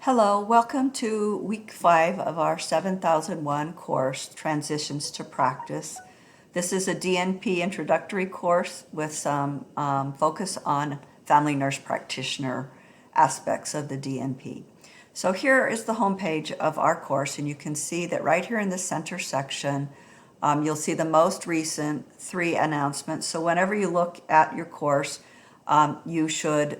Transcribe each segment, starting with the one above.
Hello, welcome to week 5 of our 7001 course, Transitions to Practice. This is a DNP introductory course with some focus on family nurse practitioner aspects of the DNP. So here is the homepage of our course, and you can see that right here in the center section, you'll see the most recent 3 announcements. So whenever you look at your course, you should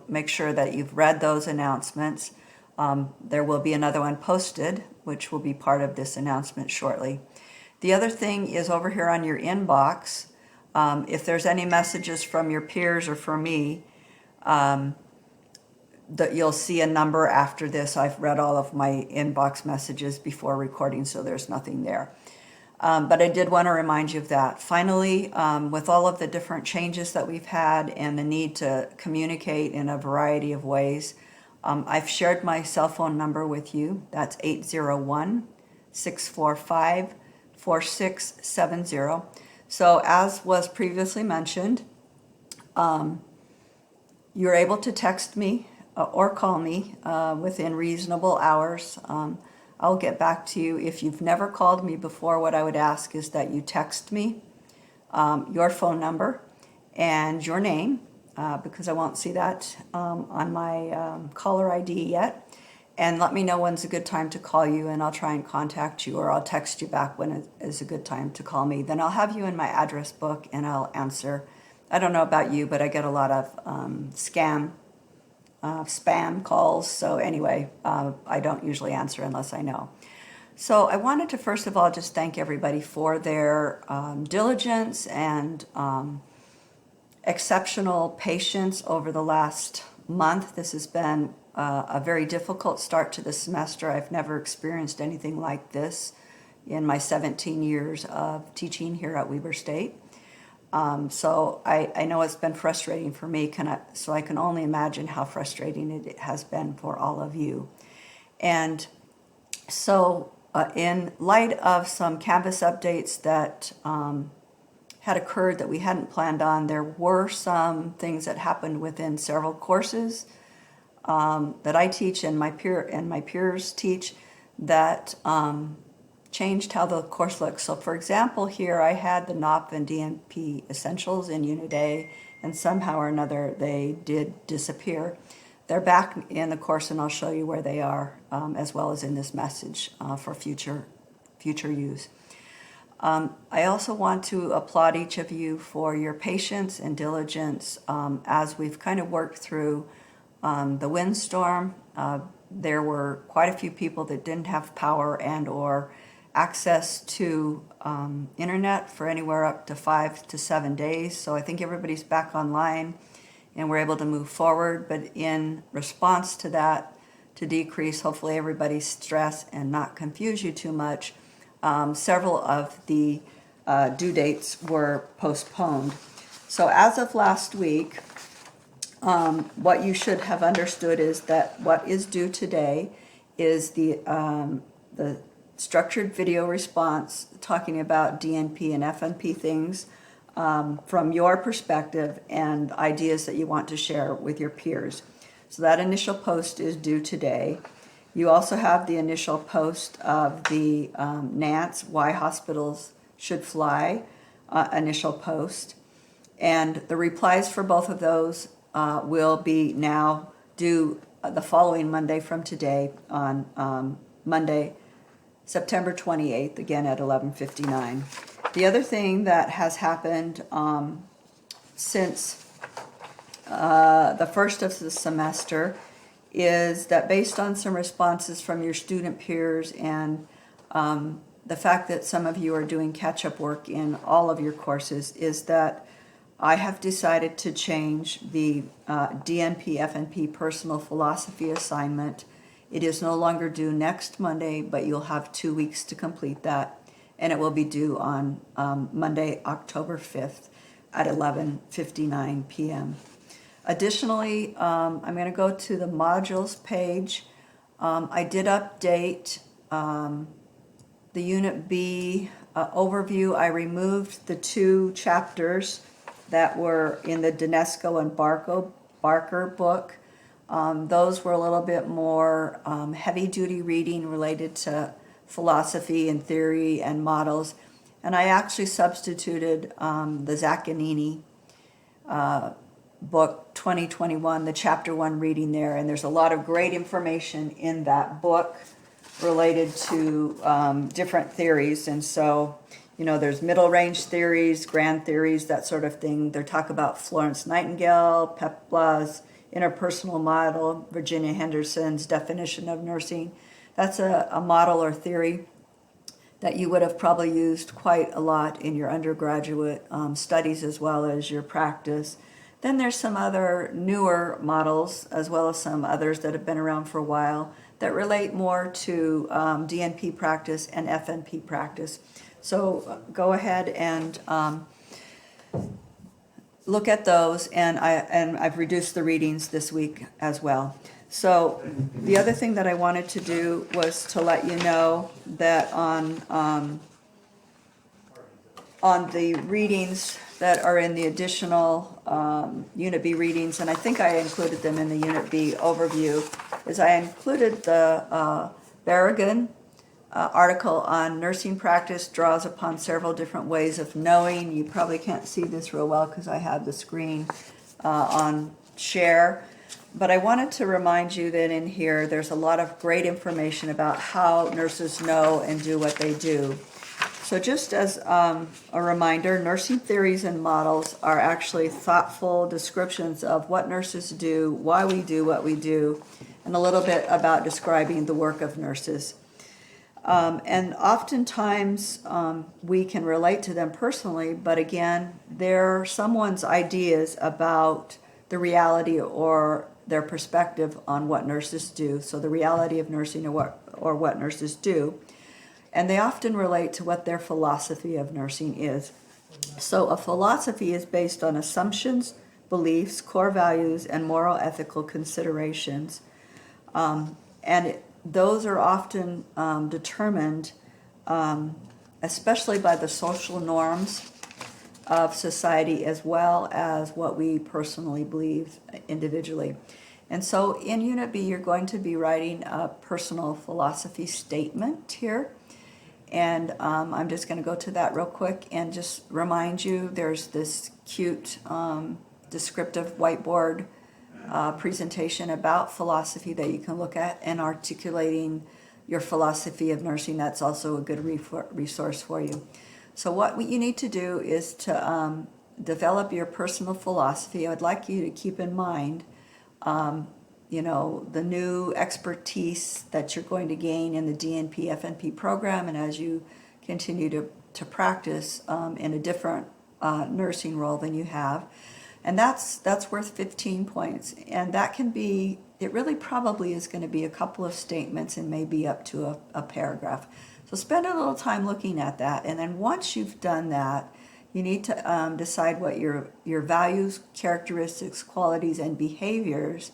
make sure that you've read those announcements. There will be another one posted, which will be part of this announcement shortly. The other thing is over here on your inbox, if there's any messages from your peers or from me, that you'll see a number after this. I've read all of my inbox messages before recording, so there's nothing there. But I did want to remind you of that. Finally, with all of the different changes that we've had and the need to communicate in a variety of ways, I've shared my cell phone number with you. That's 801-645-4670. So as was previously mentioned, you're able to text me or call me within reasonable hours. I'll get back to you. If you've never called me before, what I would ask is that you text me your phone number and your name, because I won't see that on my caller ID yet, and let me know when's a good time to call you, and I'll try and contact you, or I'll text you back when it is a good time to call me. Then I'll have you in my address book and I'll answer. I don't know about you, but I get a lot of spam calls. So anyway, I don't usually answer unless I know. So I wanted to first of all just thank everybody for their diligence and exceptional patience over the last month. This has been a very difficult start to the semester. I've never experienced anything like this in my 17 years of teaching here at Weber State. So I know it's been frustrating for me, so I can only imagine how frustrating it has been for all of you. And so in light of some Canvas updates that had occurred that we hadn't planned on, there were some things that happened within several courses that I teach and my peers teach that changed how the course looks. So for example, here I had the NOP and DNP Essentials in Unit A, and somehow or another they did disappear. They're back in the course, and I'll show you where they are, as well as in this message for future use. I also want to applaud each of you for your patience and diligence as we've kind of worked through the windstorm. There were quite a few people that didn't have power and or access to internet for anywhere up to 5 to 7 days. So I think everybody's back online and we're able to move forward. But in response to that, to decrease hopefully everybody's stress and not confuse you too much, several of the due dates were postponed. So as of last week, what you should have understood is that what is due today is the structured video response talking about DNP and FNP things from your perspective and ideas that you want to share with your peers. So that initial post is due today. You also have the initial post of the NANCE, Why Hospitals Should Fly, initial post. And the replies for both of those will be now due the following Monday from today on Monday, September 28th, again at 11:59. The other thing that has happened since the first of the semester is that based on some responses from your student peers and the fact that some of you are doing catch-up work in all of your courses, is that I have decided to change the DNP FNP personal philosophy assignment. It is no longer due next Monday, but you'll have 2 weeks to complete that, and it will be due on Monday, October 5th at 11:59 p.m. Additionally, I'm going to go to the modules page. I did update the Unit B overview. I removed the 2 chapters that were in the Donesco and Barker book. Those were a little bit more heavy-duty reading related to philosophy and theory and models. And I actually substituted the Zaccanini book 2021, the chapter 1 reading there. And there's a lot of great information in that book related to different theories. And so, there's middle range theories, grand theories, that sort of thing. They talk about Florence Nightingale, Pepla's interpersonal model, Virginia Henderson's definition of nursing. That's a model or theory that you would have probably used quite a lot in your undergraduate studies as well as your practice. Then there's some other newer models, as well as some others that have been around for a while, that relate more to DNP practice and FNP practice. So go ahead and look at those, and I've reduced the readings this week as well. So the other thing that I wanted to do was to let you know that on the readings that are in the additional Unit B readings, and I think I included them in the Unit B overview, is I included the Berrigan article on nursing practice draws upon several different ways of knowing. You probably can't see this real well because I have the screen on share. But I wanted to remind you that in here there's a lot of great information about how nurses know and do what they do. So just as a reminder, nursing theories and models are actually thoughtful descriptions of what nurses do, why we do what we do, and a little bit about describing the work of nurses. And oftentimes we can relate to them personally, but again, they're someone's ideas about the reality or their perspective on what nurses do. So the reality of nursing or what nurses do. And they often relate to what their philosophy of nursing is. So a philosophy is based on assumptions, beliefs, core values, and moral ethical considerations. Those are often determined, especially by the social norms of society, as well as what we personally believe individually. And so in Unit B, you're going to be writing a personal philosophy statement here. And I'm just going to go to that real quick and just remind you there's this cute descriptive whiteboard presentation about philosophy that you can look at, and articulating your philosophy of nursing. That's also a good resource for you. So what you need to do is to develop your personal philosophy. I would like you to keep in mind the new expertise that you're going to gain in the DNP FNP program, and as you continue to practice in a different nursing role than you have. And that's worth 15 points. And that can be, it really probably is going to be a couple of statements and maybe up to a paragraph. So spend a little time looking at that. And then once you've done that, you need to decide what your values, characteristics, qualities, and behaviors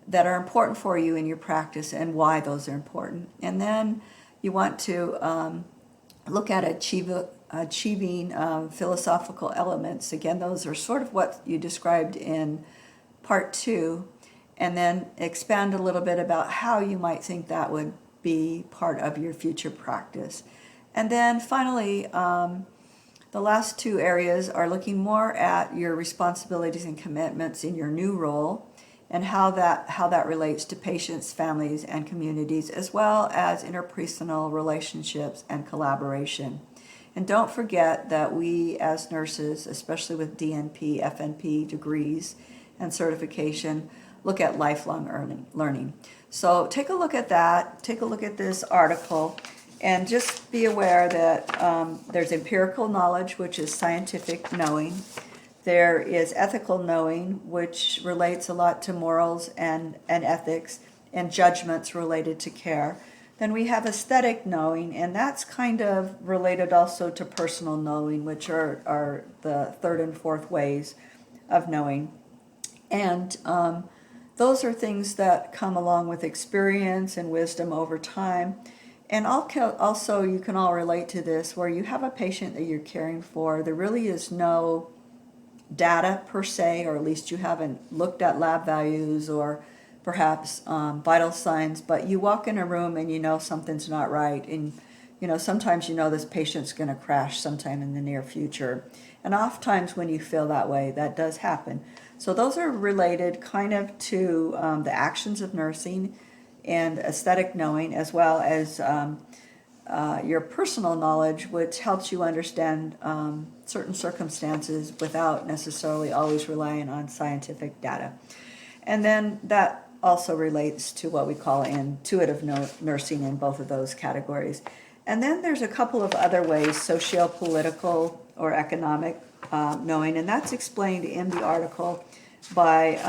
that are important for you in your practice and why those are important. And then you want to look at achieving philosophical elements. Again, those are sort of what you described in part 2, and then expand a little bit about how you might think that would be part of your future practice. And then finally, the last 2 areas are looking more at your responsibilities and commitments in your new role, and how that relates to patients, families, and communities, as well as interpersonal relationships and collaboration. And don't forget that we as nurses, especially with DNP, FNP degrees and certification, look at lifelong learning. So take a look at that, take a look at this article, and just be aware that there's empirical knowledge, which is scientific knowing. There is ethical knowing, which relates a lot to morals and ethics and judgments related to care. Then we have aesthetic knowing, and that's kind of related also to personal knowing, which are the 3rd and 4th ways of knowing. And those are things that come along with experience and wisdom over time. And also, you can all relate to this, where you have a patient that you're caring for. There really is no data per se, or at least you haven't looked at lab values or perhaps vital signs, but you walk in a room and you know something's not right, and sometimes this patient's going to crash sometime in the near future. And oftentimes when you feel that way, that does happen. So those are related kind of to the actions of nursing and aesthetic knowing, as well as your personal knowledge, which helps you understand certain circumstances without necessarily always relying on scientific data. And then that also relates to what we call intuitive nursing in both of those categories. And then there's a couple of other ways, socio-political or economic knowing, and that's explained in the article by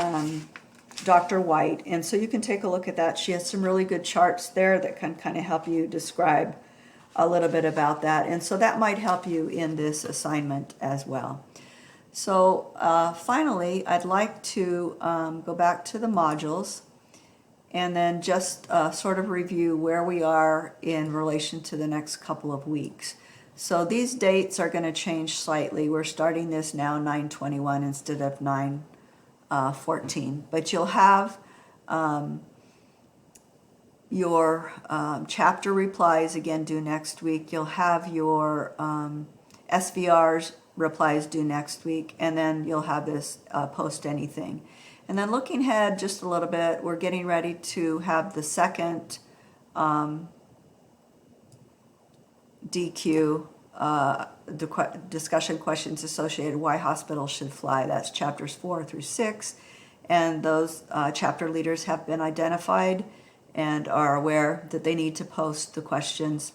Dr. White. And so you can take a look at that. She has some really good charts there that can kind of help you describe a little bit about that. And so that might help you in this assignment as well. So finally, I'd like to go back to the modules and then just sort of review where we are in relation to the next couple of weeks. So these dates are going to change slightly. We're starting this now 9/21 instead of 9/14. But you'll have your chapter replies again due next week. You'll have your SVRs replies due next week, and then you'll have this post anything. And then looking ahead just a little bit, we're getting ready to have the second DQ discussion questions associated why hospitals should fly. That's chapters 4 through 6, and those chapter leaders have been identified and are aware that they need to post the questions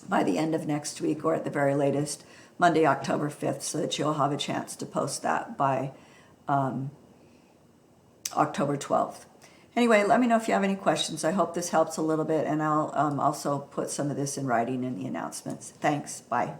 by the end of next week, or at the very latest Monday, October 5th, so that you'll have a chance to post that by October 12th. Anyway, let me know if you have any questions. I hope this helps a little bit, and I'll also put some of this in writing in the announcements. Thanks. Bye.